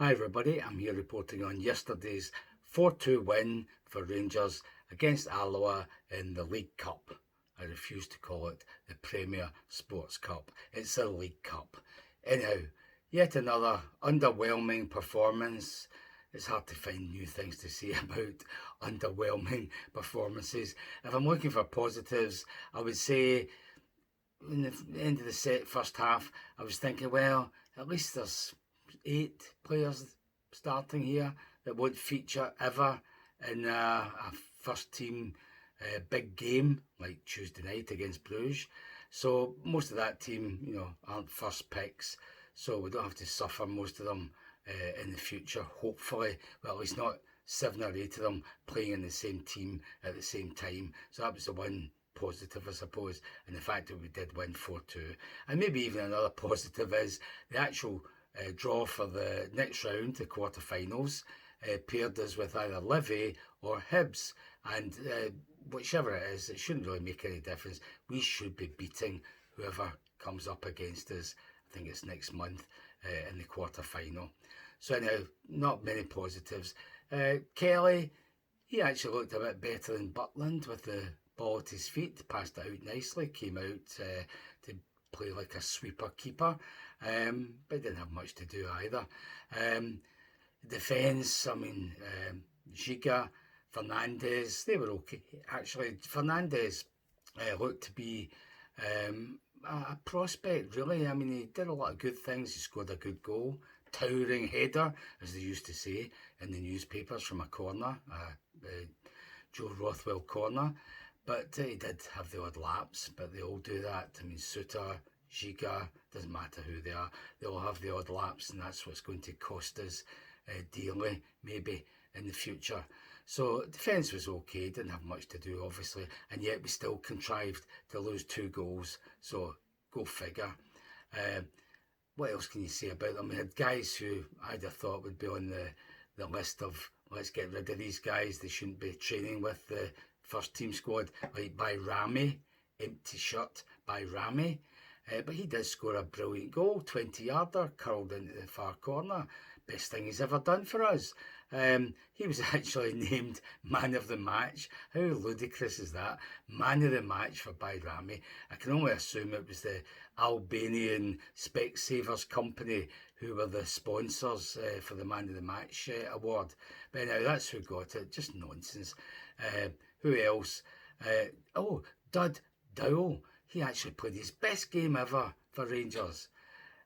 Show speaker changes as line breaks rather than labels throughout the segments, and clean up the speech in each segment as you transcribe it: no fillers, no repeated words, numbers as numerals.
Hi everybody, I'm here reporting on yesterday's 4-2 win for Rangers against Alloa in the League Cup. I refuse to call it the Premier Sports Cup. It's a League Cup. Anyhow, yet another underwhelming performance. It's hard to find new things to say about underwhelming performances. If I'm looking for positives, I would say in the end of the first half, I was thinking, well, at least there's 8 players starting here that won't feature ever in a first team big game like Tuesday night against Bruges. So most of that team, aren't first picks. So we don't have to suffer most of them in the future. Hopefully, well, at least not 7 or 8 of them playing in the same team at the same time. So that was the one positive, I suppose, and the fact that we did win 4-2. And maybe even another positive is the actual draw for the next round, the quarterfinals, paired us with either Livy or Hibs. And whichever it is, it shouldn't really make any difference. We should be beating whoever comes up against us. I think it's next month in the quarterfinal. So anyhow, not many positives. Kelly, he actually looked a bit better than Butland with the ball at his feet, passed it out nicely, came out to play like a sweeper keeper, but didn't have much to do either. Defence, Giga, Fernandez, they were okay. Actually, Fernandez looked to be a prospect, really. I mean, he did a lot of good things. He scored a good goal, towering header, as they used to say in the newspapers, from a corner, Joe Rothwell corner. But he did have the odd lapse, but they all do that. I mean, Suter, Giga, doesn't matter who they are, they all have the odd lapse, and that's what's going to cost us dearly, maybe, in the future. So defence was okay, didn't have much to do, obviously, and yet we still contrived to lose 2 goals, so go figure. What else can you say about them? We had guys who I'd have thought would be on the list of let's get rid of these guys, they shouldn't be training with the first team squad, like by Rami, empty shirt by Rami. But he did score a brilliant goal, 20-yarder, curled into the far corner. Best thing he's ever done for us. He was actually named man of the match. How ludicrous is that? Man of the match for Bayrami. I can only assume it was the Albanian Specsavers company who were the sponsors for the man of the match award. But now that's who got it. Just nonsense. Who else? Dud Dowell. He actually played his best game ever for Rangers.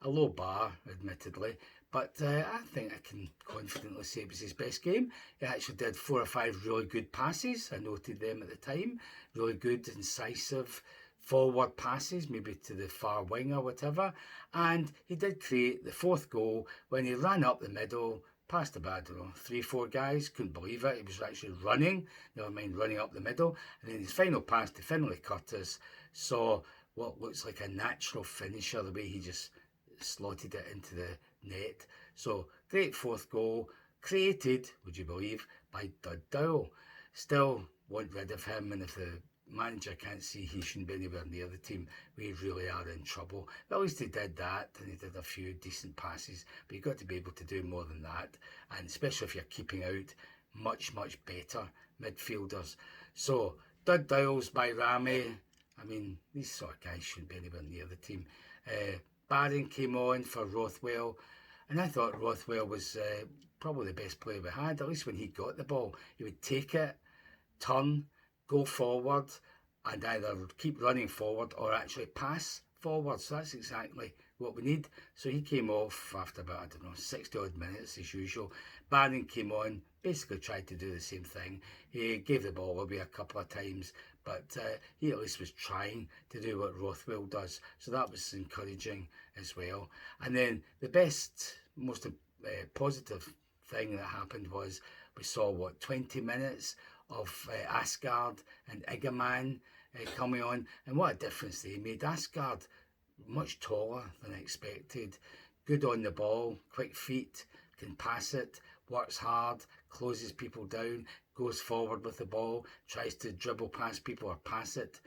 A low bar, admittedly, but I think I can confidently say it was his best game. He actually did 4 or 5 really good passes. I noted them at the time. Really good, incisive forward passes, maybe to the far wing or whatever. And he did create the 4th goal when he ran up the middle, past about, 3-4 guys. Couldn't believe it. He was actually running, never mind running up the middle. And then his final pass to Finlay Curtis saw what looks like a natural finisher, the way he just slotted it into the net. So great 4th goal, created, would you believe, by Dud Dowell. Still want rid of him, and if the manager can't see he shouldn't be anywhere near the team, we really are in trouble. But at least he did that, and he did a few decent passes, but you've got to be able to do more than that, and especially if you're keeping out much better midfielders. So Dud Dowell's by Rami. I mean, these sort of guys shouldn't be anywhere near the team. Barron came on for Rothwell, and I thought Rothwell was probably the best player we had. At least when he got the ball, he would take it, turn, go forward, and either keep running forward or actually pass forward. So that's exactly what we need. So he came off after about, 60 odd minutes as usual. Barron came on, basically tried to do the same thing. He gave the ball away a couple of times, but he at least was trying to do what Rothwell does. So that was encouraging as well. And then the most positive thing that happened was we saw, 20 minutes of Asgard and Igaman coming on. And what a difference they made. Asgard, much taller than expected. Good on the ball, quick feet, can pass it, works hard, closes people down, goes forward with the ball, tries to dribble past people or pass it.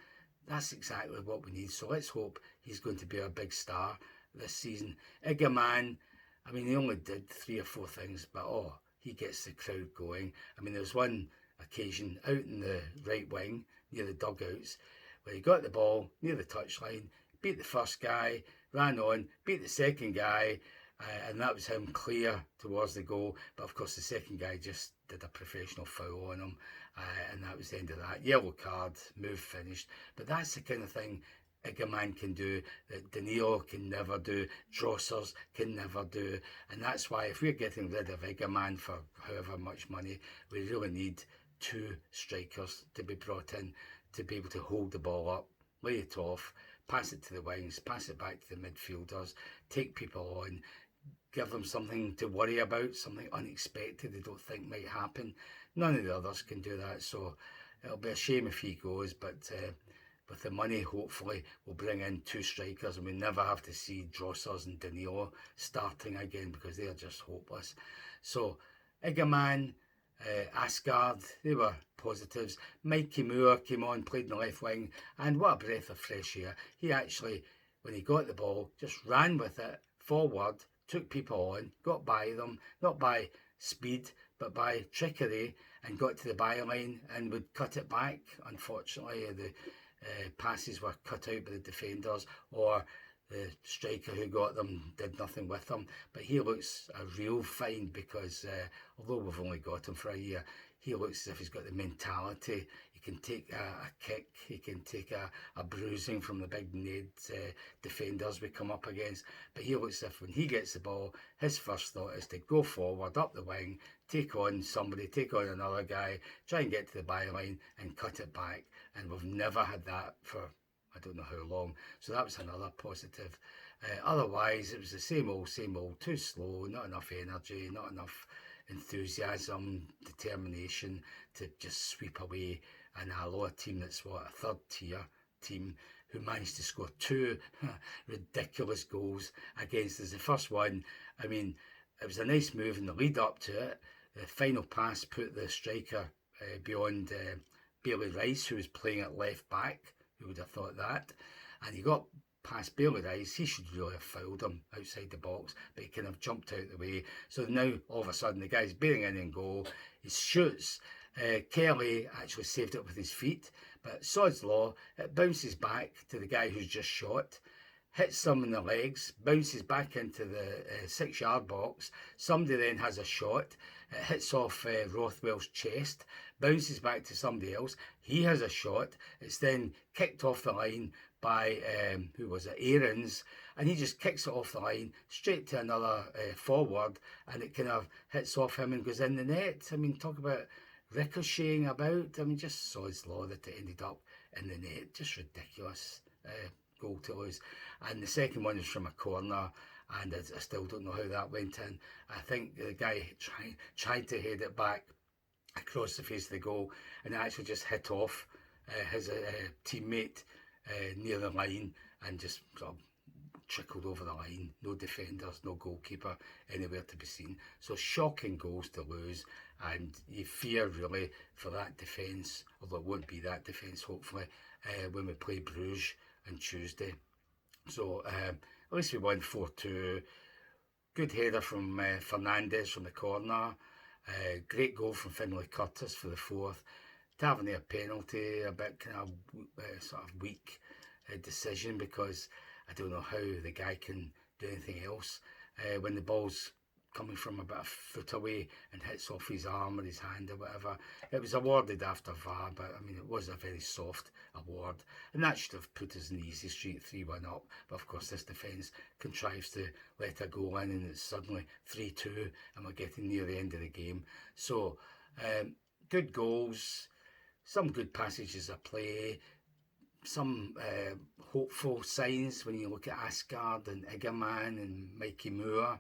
That's exactly what we need. So let's hope he's going to be our big star this season. Igaman, I mean, he only did 3 or 4 things, but he gets the crowd going. I mean, there was one occasion out in the right wing near the dugouts where he got the ball near the touchline, beat the first guy, ran on, beat the second guy, and that was him clear towards the goal. But of course, the second guy just did a professional foul on him, and that was the end of that. Yellow card, move finished. But that's the kind of thing Igaman can do that Danilo can never do, Drossers can never do, and that's why if we're getting rid of Igaman for however much money, we really need 2 strikers to be brought in to be able to hold the ball up, lay it off, pass it to the wings, pass it back to the midfielders, take people on, give them something to worry about, something unexpected they don't think might happen. None of the others can do that, so it'll be a shame if he goes, but with the money, hopefully, we'll bring in 2 strikers and we never have to see Drossers and Danilo starting again because they are just hopeless. So, Igaman, Asgard, they were positives. Mikey Moore came on, played in the left wing, and what a breath of fresh air. He actually, when he got the ball, just ran with it forward, took people on, got by them, not by speed, but by trickery, and got to the byline and would cut it back. Unfortunately, the passes were cut out by the defenders, or the striker who got them did nothing with them. But he looks a real find because although we've only got him for a year, he looks as if he's got the mentality. He can take a kick, he can take a bruising from the big Ned defenders we come up against. But he looks as if when he gets the ball, his first thought is to go forward, up the wing, take on somebody, take on another guy, try and get to the byline and cut it back. And we've never had that for I don't know how long. So that was another positive. Otherwise, it was the same old, too slow, not enough energy, not enough enthusiasm, determination to just sweep away an Alloa team that's a third tier team who managed to score 2 ridiculous goals against us. The first one, I mean, it was a nice move in the lead up to it. The final pass put the striker beyond Bailey Rice, who was playing at left back. Who would have thought that? And he got past Bailey Rice. He should really have fouled him outside the box, but he kind of jumped out the way. So now, all of a sudden, the guy's bearing in goal. He shoots. Kelly actually saved it with his feet, but sod's law, it bounces back to the guy who's just shot, hits them in the legs, bounces back into the 6-yard box. Somebody then has a shot. It hits off Rothwell's chest, bounces back to somebody else. He has a shot. It's then kicked off the line by, who was it, Aarons, and he just kicks it off the line straight to another forward, and it kind of hits off him and goes in the net. I mean, talk about ricocheting about. I mean, just sod's law that it ended up in the net. Just ridiculous goal to lose. And the second one was from a corner, and I still don't know how that went in. I think the guy tried to head it back across the face of the goal, and it actually just hit off his teammate near the line and just sort of trickled over the line. No defenders, no goalkeeper anywhere to be seen. So shocking goals to lose, and you fear really for that defence, although it won't be that defence hopefully, when we play Bruges on Tuesday. So at least we won 4-2. Good header from Fernandez from the corner. Great goal from Finlay Curtis for the 4th. Tavernier penalty, a bit kind of sort of weak decision, because I don't know how the guy can do anything else when the ball's coming from about a foot away and hits off his arm or his hand or whatever. It was awarded after VAR, but I mean, it was a very soft award, and that should have put us in the easy street, 3-1 up. But of course, this defence contrives to let a goal in, and it's suddenly 3-2, and we're getting near the end of the game. So good goals, some good passages of play, some hopeful signs when you look at Asgard and Igaman and Mikey Moore.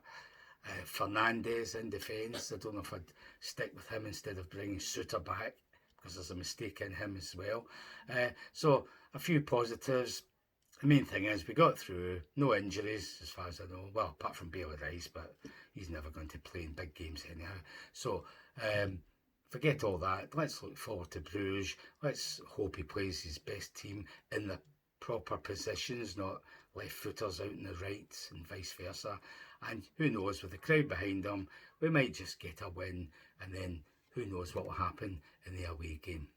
Fernandez in defence. I don't know if I'd stick with him instead of bringing Suter back, because there's a mistake in him as well. So a few positives. The main thing is we got through, no injuries as far as I know, well, apart from Bailey Rice, but he's never going to play in big games anyhow. So forget all that. Let's look forward to Bruges. Let's hope he plays his best team in the proper positions, not left footers out in the rights and vice versa. And who knows, with the crowd behind them, we might just get a win, and then who knows what will happen in the away game.